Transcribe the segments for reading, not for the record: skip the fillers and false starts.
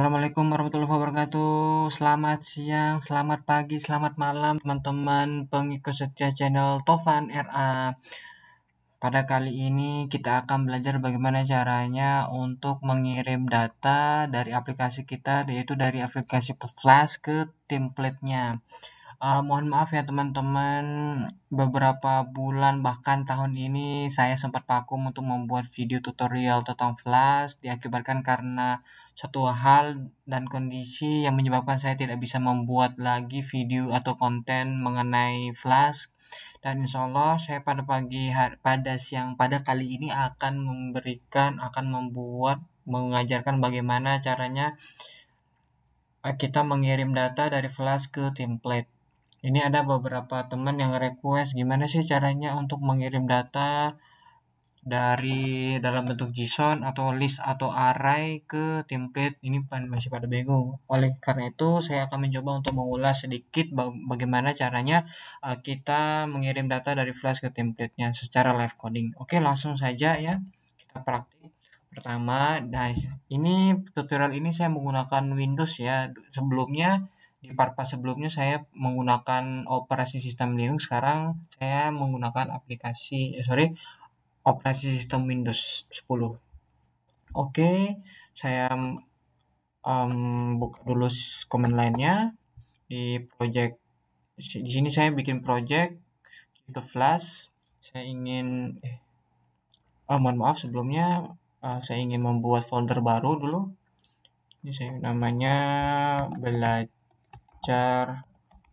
Assalamualaikum warahmatullahi wabarakatuh. Selamat siang, selamat pagi, selamat malam teman-teman pengikut setia channel Tovan RA. Pada kali ini kita akan belajar bagaimana caranya untuk mengirim data dari aplikasi kita, yaitu dari aplikasi Flash ke template-nya. Mohon maaf ya teman-teman, beberapa bulan bahkan tahun ini saya sempat vakum untuk membuat video tutorial tentang Flash diakibatkan karena suatu hal dan kondisi yang menyebabkan saya tidak bisa membuat lagi video atau konten mengenai Flash. Dan insya Allah saya pada kali ini akan mengajarkan bagaimana caranya kita mengirim data dari Flash ke template. Ini ada beberapa teman yang request gimana sih caranya untuk mengirim data dari dalam bentuk JSON atau list atau array ke template. Ini masih pada bingung. Oleh karena itu saya akan mencoba untuk mengulas sedikit bagaimana caranya kita mengirim data dari Flash ke template-nya secara live coding. Oke, langsung saja ya kita praktik. Pertama, nah ini tutorial ini saya menggunakan Windows ya. Sebelumnya di part-part sebelumnya saya menggunakan operasi sistem Linux. Sekarang saya menggunakan operasi sistem Windows 10. Oke, saya buka dulu command line-nya di project. Di sini saya bikin project itu Flash. Saya ingin mohon maaf sebelumnya saya ingin membuat folder baru dulu. Ini saya namanya belajar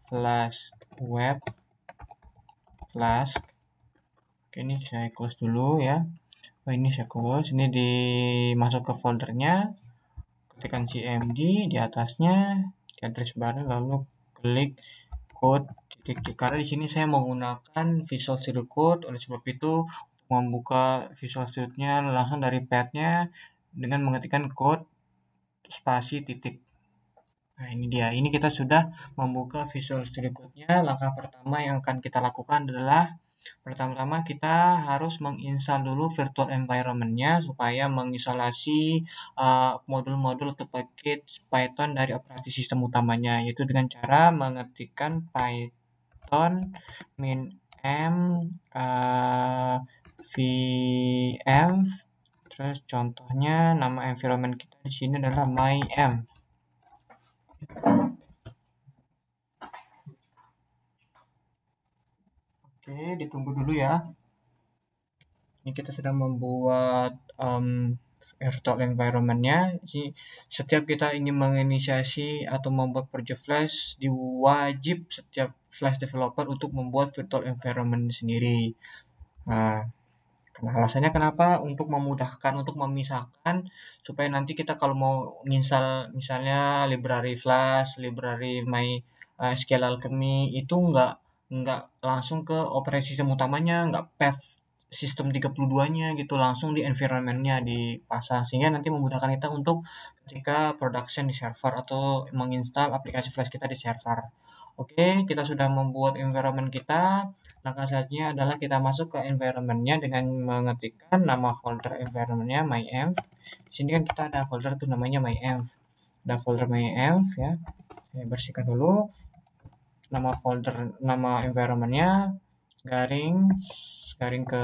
Flash web Flash. Oke, ini saya close dulu ya. Ini saya close. Ini dimasuk ke foldernya. Ketikkan cmd di atasnya, di address bar, lalu klik code titik. Karena di sini saya menggunakan Visual Studio Code, oleh sebab itu membuka Visual Studio-nya langsung dari pad-nya dengan mengetikkan code spasi titik. Nah, ini dia. Ini kita sudah membuka Visual Studio Code-nya. Langkah pertama yang akan kita lakukan adalah pertama-tama kita harus menginstal dulu virtual environment-nya supaya mengisolasi modul-modul atau paket Python dari operasi sistem utamanya, yaitu dengan cara mengetikkan Python -m vm. Terus contohnya nama environment kita di sini adalah myenv. Oke, ditunggu dulu ya. Ini kita sedang membuat virtual environment-nya. Setiap kita ingin menginisiasi atau membuat project Flash, diwajib setiap Flash developer untuk membuat virtual environment sendiri. Nah, alasannya kenapa? Untuk memudahkan, untuk memisahkan, supaya nanti kita kalau mau nginstal misalnya library Flash, library MySQL Alchemy, itu nggak langsung ke operasi sistem utamanya, nggak path sistem 32-nya gitu, langsung di environment-nya dipasang, sehingga nanti memudahkan kita untuk ketika production di server atau menginstal aplikasi Flash kita di server. Oke, kita sudah membuat environment kita. Langkah selanjutnya adalah kita masuk ke environment-nya dengan mengetikkan nama folder environment-nya myenv. Di sini kan kita ada folder itu namanya myenv. Ada folder myenv ya. Saya bersihkan dulu nama environment-nya garing ke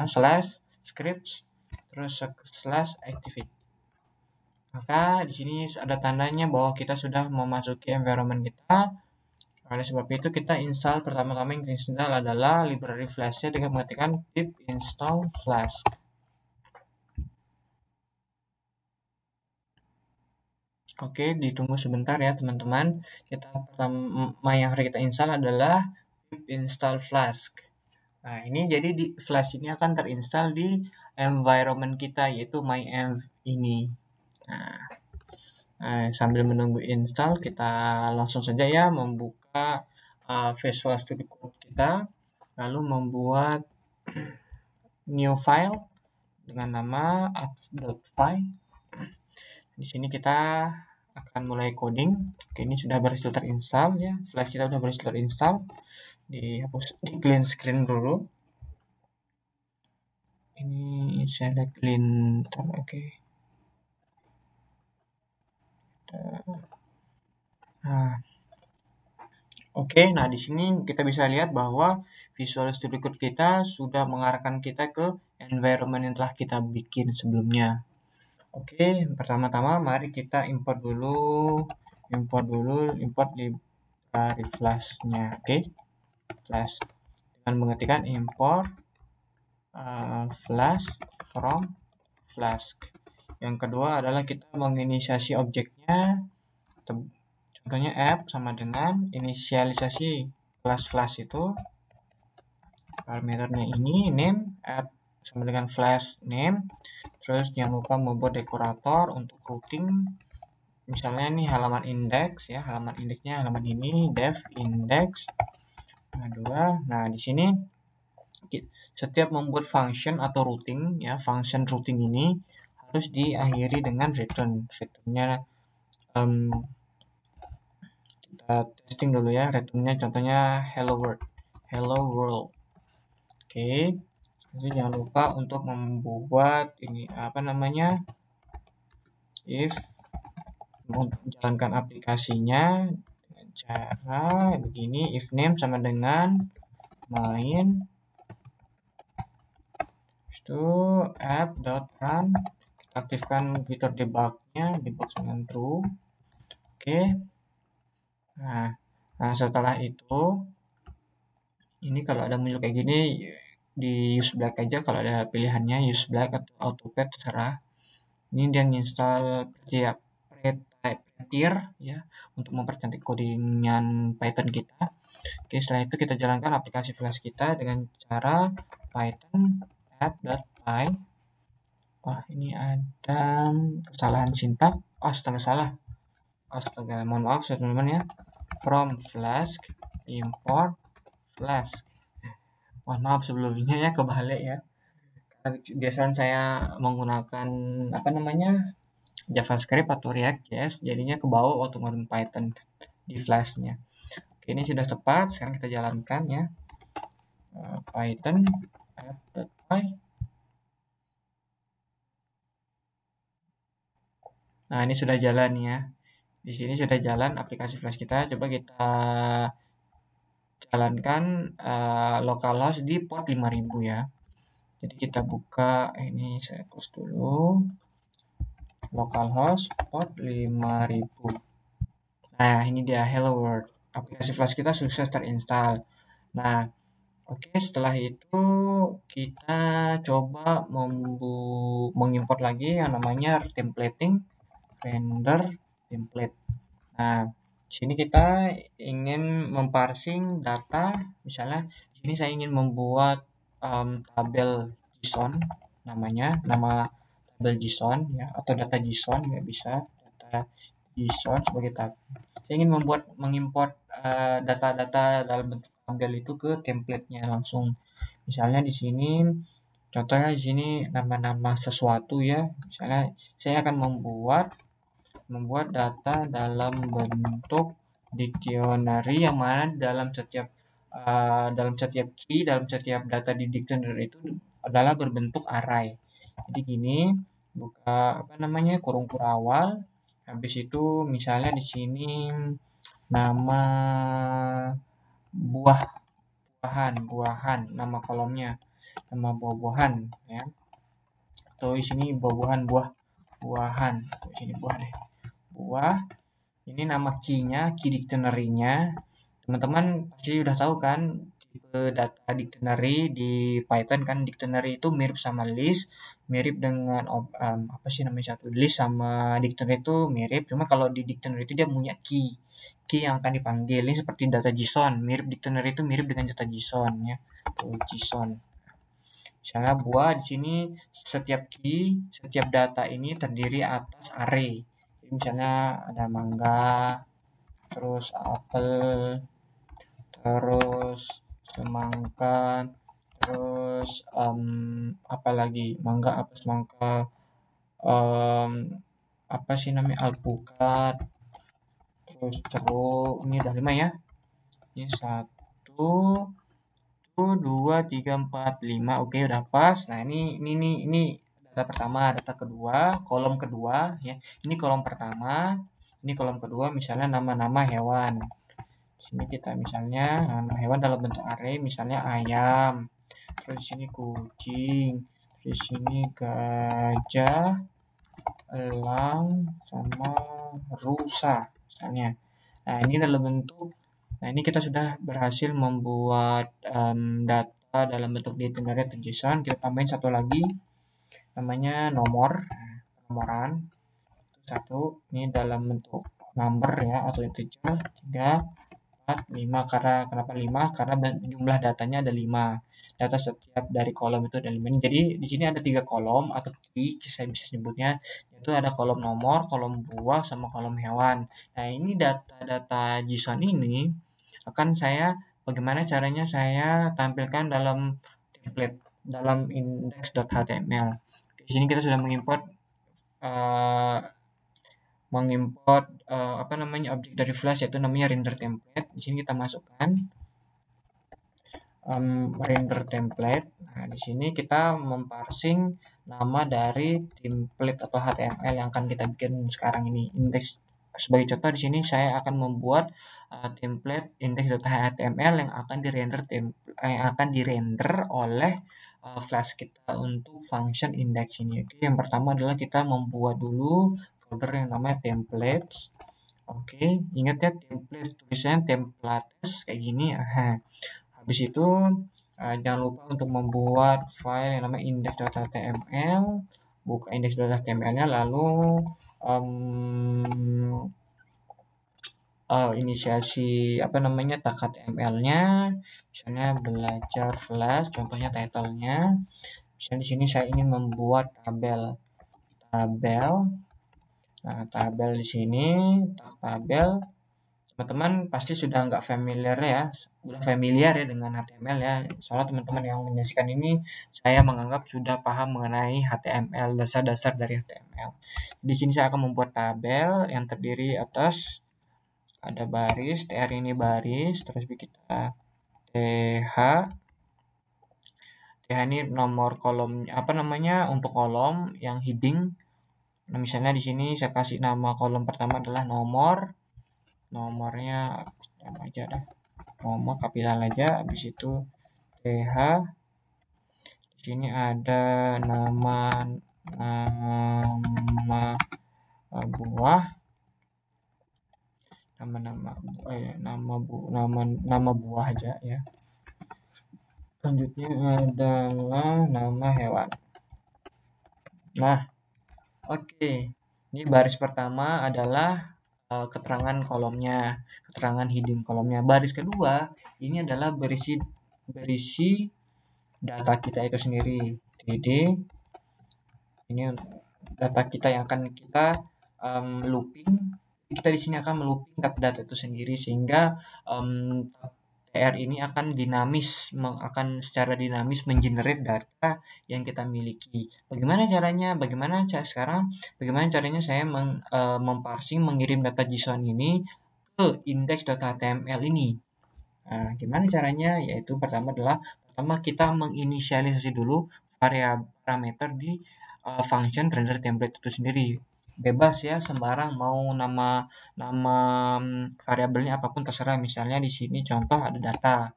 slash scripts terus slash activity. Maka di sini ada tandanya bahwa kita sudah memasuki environment kita. Oleh sebab itu kita install, pertama-tama yang kita install adalah library Flash-nya dengan mengetikkan pip install flash. Oke, ditunggu sebentar ya teman-teman. Pertama yang harus kita install adalah pip install flask. Nah, ini jadi di Flash ini akan terinstall di environment kita, yaitu myenv ini. Nah, sambil menunggu install, kita langsung saja ya membuka Visual Studio Code kita, lalu membuat new file dengan nama app.py. Di sini kita akan mulai coding. Oke, ini sudah berhasil terinstall ya. Flash kita sudah berhasil terinstall. Dihapus, di clean screen dulu. Ini saya clean, oke. Nah, oke, nah di sini kita bisa lihat bahwa Visual Studio Code kita sudah mengarahkan kita ke environment yang telah kita bikin sebelumnya. Oke, pertama-tama mari kita import library Flash-nya. Oke, Flash dengan mengetikkan import Flash from Flask. Yang kedua adalah kita menginisiasi objeknya. Contohnya app sama dengan inisialisasi kelas Flash itu parameternya ini name app sama dengan Flash name. Terus jangan lupa membuat dekorator untuk routing. Misalnya ini halaman index ya, halaman indeksnya halaman ini dev index. Nah, di sini setiap membuat function atau routing ya, function routing ini harus diakhiri dengan return. Returnnya kita testing dulu ya, returnnya contohnya hello world. Oke, jadi jangan lupa untuk membuat ini if menjalankan aplikasinya dengan cara begini, if name sama dengan main itu app.run, kita aktifkan fitur debugnya, debug dengan true. Oke, nah setelah itu ini kalau ada muncul kayak gini di use black aja, kalau ada pilihannya use black atau autopad terserah. Ini dia install Prettier ya untuk mempercantik codingan Python kita. Oke, setelah itu kita jalankan aplikasi Flash kita dengan cara python app.py. Wah, ini ada kesalahan sintak. Astaga, mohon maaf teman-teman ya. From Flask import Flask. Mohon maaf sebelumnya ya, kebalik ya. Karena biasanya saya menggunakan JavaScript atau React.js, jadinya ke bawah waktu ngurung Python di Flash-nya. Oke, ini sudah tepat. Sekarang kita jalankan ya. Python app.py. Nah, ini sudah jalan ya. Di sini sudah jalan aplikasi Flash kita. Coba kita jalankan localhost di port 5000 ya. Jadi kita buka, ini saya close dulu. Localhost port 5000. Nah, ini dia hello world. Aplikasi Flash kita sukses terinstall. Nah, oke, setelah itu kita coba mengimport lagi yang namanya templating render template. Nah, di sini kita ingin memparsing data, misalnya di sini saya ingin membuat tabel JSON nama tabel JSON ya, atau data JSON ya bisa, data JSON sebagai tabel. Saya ingin mengimport data-data dalam bentuk tabel itu ke template-nya langsung. Misalnya di sini contohnya di sini nama-nama sesuatu ya. Misalnya saya akan membuat data dalam bentuk dictionary, yang mana dalam setiap key, dalam setiap data di dictionary itu adalah berbentuk array. Jadi gini, buka kurung kurawal, habis itu misalnya di sini nama buahan, nama kolomnya nama buah-buahan ya, atau di sini buahan, di sini buah. Ini nama key-nya, key dictionary-nya. Teman-teman pasti udah tahu kan tipe data dictionary di Python kan, dictionary itu mirip sama list, mirip dengan list sama dictionary itu mirip, cuma kalau di dictionary itu dia punya key yang akan dipanggil. Ini seperti data JSON, mirip dictionary itu mirip dengan data JSON ya, JSON. Misalnya buah, di sini setiap data ini terdiri atas array. Jadi misalnya ada mangga, terus apel, terus semangka, terus mangga, apel, semangka, alpukat, terus ceruk. Ini udah 5 ya. Ini 1, 2, 3, 4, 5. Oke, udah pas. Nah, ini data pertama, data kedua, kolom kedua ya. Ini kolom pertama. Ini kolom kedua misalnya nama-nama hewan. Di sini kita misalnya nama hewan dalam bentuk array, misalnya ayam. Terus di sini kucing. Terus di sini gajah, elang, sama rusa misalnya. Nah, ini dalam bentuk. Nah, ini kita sudah berhasil membuat data dalam bentuk dictionary atau JSON. Kita tambahin satu lagi, namanya nomor, nomoran. Satu, ini dalam bentuk number ya atau integer. 3, 4, 5. Karena kenapa 5? Karena jumlah datanya ada 5. Data setiap dari kolom itu ada 5. Jadi di sini ada 3 kolom atau tick saya bisa sebutnya, yaitu ada kolom nomor, kolom buah, sama kolom hewan. Nah, ini data-data JSON ini akan bagaimana caranya saya tampilkan dalam template dalam index.html. Di sini kita sudah mengimport objek dari Flash, yaitu namanya render template. Di sini kita masukkan render template. Nah, di sini kita memparsing nama dari template atau HTML yang akan kita bikin sekarang ini. Index sebagai contoh, di sini saya akan membuat template index.html yang akan dirender oleh Flash kita untuk function index ini. Oke, yang pertama adalah kita membuat dulu folder yang namanya templates. Oke, ingat ya, template tulisannya templates kayak gini. Habis itu jangan lupa untuk membuat file yang namanya index.html. Buka index.html-nya, lalu inisiasi tag HTML-nya, misalnya belajar Flash, contohnya title-nya. Misalnya di sini saya ingin membuat tabel. Nah, tabel di sini, tag tabel. Teman-teman pasti sudah nggak familiar ya, udah familiar ya dengan HTML ya. Soalnya teman-teman yang menyaksikan ini, saya menganggap sudah paham mengenai HTML, dasar-dasar dari HTML. Di sini saya akan membuat tabel yang terdiri atas ada baris, tr ini baris, terus kita th ini nomor kolom untuk kolom yang heading. Nah, misalnya di sini saya kasih nama kolom pertama adalah nomornya apa aja dah, nomor kapital aja. Habis itu th, di sini ada nama buah, nama buah aja ya. Selanjutnya adalah nama hewan. Nah, oke. Ini baris pertama adalah keterangan kolomnya, keterangan heading kolomnya. Baris kedua ini adalah berisi data kita itu sendiri. Jadi ini data kita yang akan kita looping. Kita di sini akan melooping data itu sendiri, sehingga TR ini akan secara dinamis mengenerate data yang kita miliki. Bagaimana caranya? Bagaimana caranya saya memparsing, mengirim data JSON ini ke index.html ini. Nah, gimana caranya? Yaitu pertama kita menginisialisasi dulu parameter di function render template itu sendiri. Bebas ya, sembarang, mau nama variabelnya apapun terserah. Misalnya di sini contoh ada data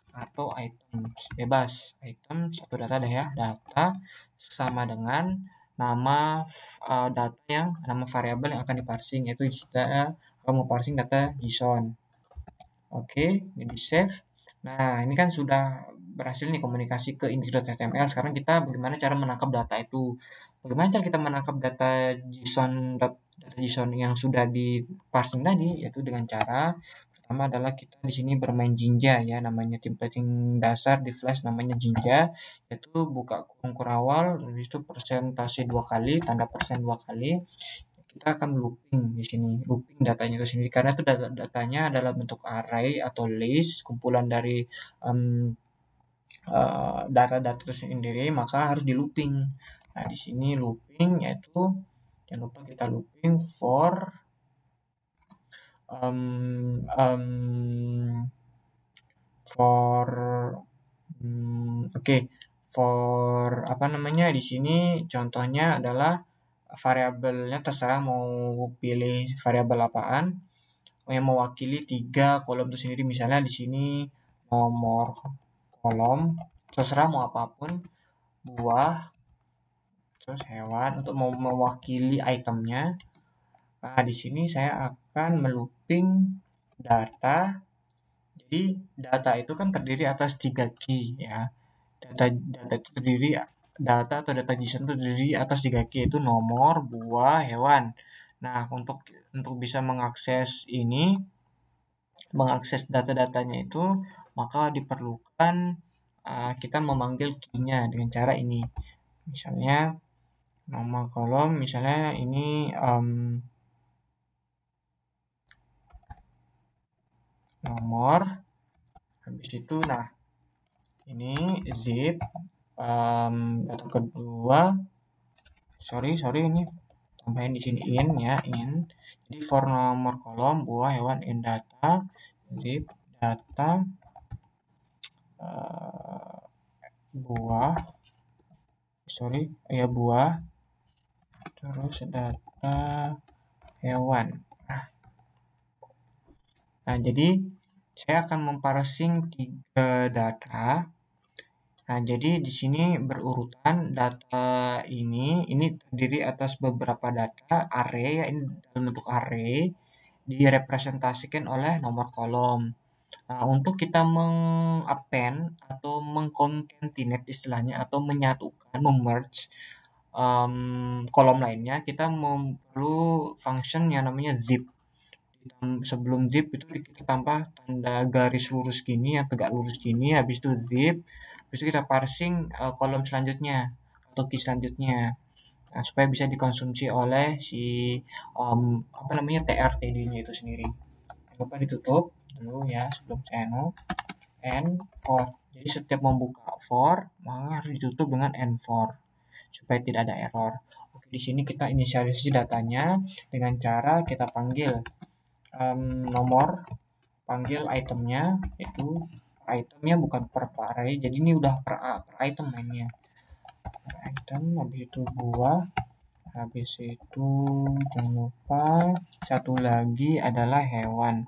atau item, bebas. Item satu data deh ya, data sama dengan nama nama variabel yang akan diparsing, yaitu kita akan parsing data JSON. Oke, ini save. Nah, ini kan sudah berhasil nih komunikasi ke index.html. Sekarang kita bagaimana cara menangkap data itu? Bagaimana cara kita menangkap data JSON yang sudah diparsing tadi? Yaitu dengan cara pertama adalah kita di sini bermain Jinja ya, namanya templating dasar di Flash namanya Jinja, yaitu buka kurung kurawal, habis itu persentase 2 kali, tanda persen 2 kali. Kita akan looping di sini, looping datanya itu sendiri, karena itu datanya adalah bentuk array atau list, kumpulan dari data-data itu sendiri, maka harus di looping. Nah, di sini looping yaitu jangan lupa kita looping for di sini contohnya adalah variabelnya terserah mau pilih variabel apaan yang mewakili 3 kolom itu sendiri. Misalnya di sini nomor kolom, terserah mau apapun, buah, terus hewan untuk mau mewakili itemnya. Nah, di sini saya akan melooping data. Jadi data itu kan terdiri atas 3 key ya. Data itu terdiri data atau data JSON itu terdiri atas 3 key, yaitu nomor, buah, hewan. Nah, untuk bisa mengakses data-datanya itu, maka diperlukan kita memanggil key-nya dengan cara ini. Misalnya nama kolom, misalnya ini nomor, habis itu nah ini zip, data kedua, sorry ini tambahin di sini in ya, in. Jadi for nomor kolom, buah, hewan, in data, zip data, buah, buah, terus data hewan. Nah, jadi saya akan memparsing 3 data. Nah, jadi di sini berurutan data ini terdiri atas beberapa data array ya, ini dalam bentuk array direpresentasikan oleh nomor kolom. Nah, untuk kita mengappend atau mengconcatenate istilahnya atau menyatukan, memerge kolom lainnya, kita perlu function yang namanya zip. Sebelum zip itu kita tambah tanda garis lurus gini yang tegak lurus gini, habis itu zip, habis itu kita parsing kolom selanjutnya atau key selanjutnya. Nah, supaya bisa dikonsumsi oleh si TRTD-nya itu sendiri. Jangan lupa ditutup dulu ya sebelum saya and for. Jadi setiap membuka for maka harus ditutup dengan and for supaya tidak ada error. Oke, di sini kita inisialisasi datanya dengan cara kita panggil nomor, panggil itemnya, itu itemnya bukan per array, jadi ini udah per item mainnya. Per item, habis itu buah, habis itu jangan lupa satu lagi adalah hewan.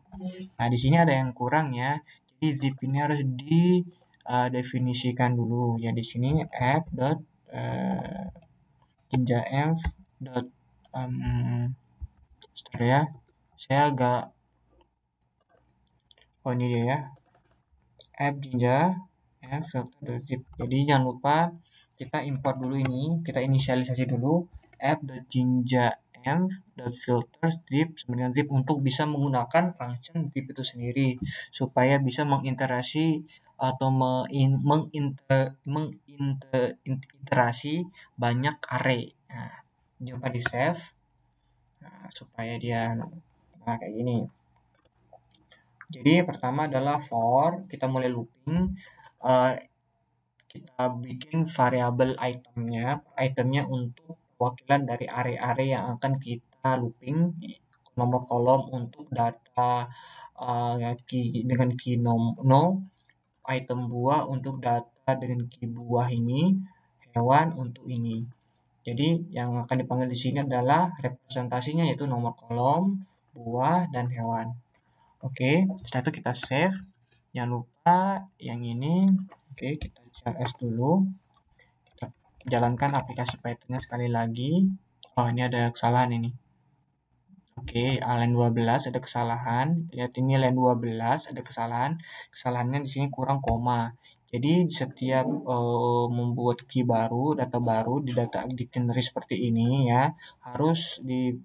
Nah, di sini ada yang kurang ya, jadi zip ini harus didefinisikan dulu ya. Di sini app dot jinja-env dot ya, saya agak ini dia ya, app jinja-env filter.zip. Jadi jangan lupa kita import dulu ini, kita inisialisasi dulu app.jinja-env.filter.zip sama dengan zip untuk bisa menggunakan function zip itu sendiri supaya bisa menginterasi atau menginterasi banyak array. Nah, coba di save supaya dia kayak gini. Jadi pertama adalah for, kita mulai looping, kita bikin variabel itemnya untuk perwakilan dari array-array yang akan kita looping, nomor kolom untuk data dengan key no, item buah untuk data dengan key buah ini, hewan untuk ini. Jadi yang akan dipanggil di sini adalah representasinya yaitu nomor kolom, buah, dan hewan. Oke, setelah itu kita save. Jangan lupa yang ini. Oke, kita CLS dulu. Kita jalankan aplikasi Python-nya sekali lagi. Oh, ini ada kesalahan ini. Oke, line 12 ada kesalahan. Lihat ini line 12 ada kesalahan. Kesalahannya di sini kurang koma. Jadi setiap membuat key baru, data baru di data dictionary seperti ini ya, harus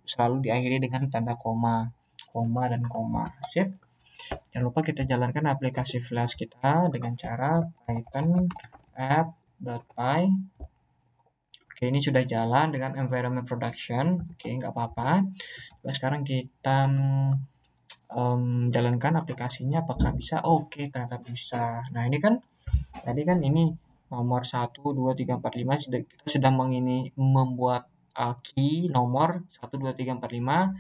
selalu diakhiri dengan tanda koma dan koma. Sip. Jangan lupa kita jalankan aplikasi Flash kita dengan cara python app.py. Oke, ini sudah jalan dengan environment production. Oke, nggak apa-apa. Coba sekarang kita jalankan aplikasinya, apakah bisa? Oke, ternyata bisa. Nah, ini kan tadi kan ini nomor 1, 2, 3, 4, 5 kita sedang membuat key nomor 1, 2, 3, 4, 5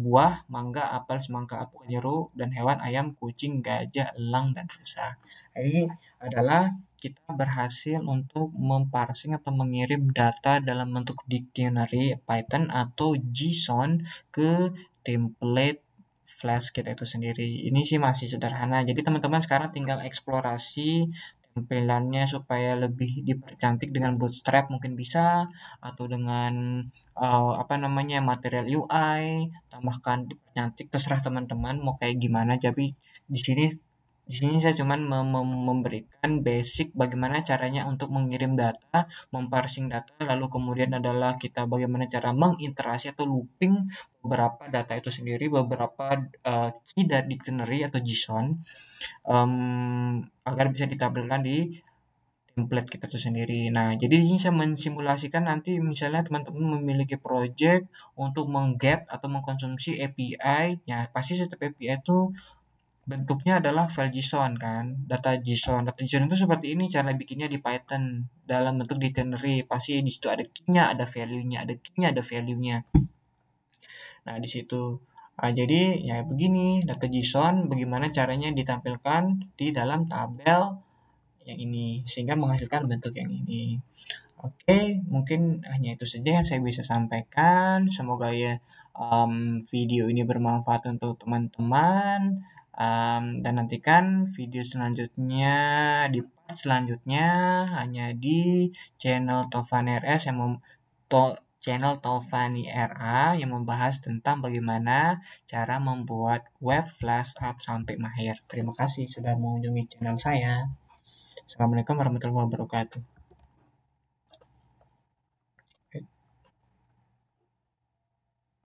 buah, mangga, apel, semangka, alpukat, jeruk, dan hewan ayam, kucing, gajah, elang, dan rusa. Ini adalah kita berhasil untuk memparsing atau mengirim data dalam bentuk dictionary Python atau JSON ke template Flash kita itu sendiri. Ini sih masih sederhana. Jadi teman-teman sekarang tinggal eksplorasi tampilannya supaya lebih dipercantik dengan Bootstrap mungkin bisa, atau dengan apa namanya, material UI, tambahkan dipercantik, terserah teman-teman mau kayak gimana. Tapi di sini saya cuman memberikan basic bagaimana caranya untuk mengirim data, memparsing data, lalu kemudian adalah kita bagaimana cara mengiterasi atau looping beberapa data itu sendiri, beberapa key dari dictionary atau JSON, agar bisa ditampilkan di template kita itu sendiri. Nah, jadi ini saya mensimulasikan nanti misalnya teman-teman memiliki project untuk mengget atau mengkonsumsi API, ya pasti setiap API itu bentuknya adalah file JSON kan, data JSON. Data JSON itu seperti ini cara bikinnya di Python dalam bentuk dictionary. Pasti di situ ada key-nya, ada value-nya, ada key-nya, ada value-nya. Nah, di situ. Nah, jadi ya begini, data JSON bagaimana caranya ditampilkan di dalam tabel yang ini sehingga menghasilkan bentuk yang ini. Oke, mungkin hanya itu saja yang saya bisa sampaikan. Semoga ya video ini bermanfaat untuk teman-teman. Dan nantikan video selanjutnya di part selanjutnya hanya di channel Tovan RS channel Tovani RA yang membahas tentang bagaimana cara membuat web flash app sampai mahir. Terima kasih sudah mengunjungi channel saya. Assalamualaikum warahmatullahi wabarakatuh.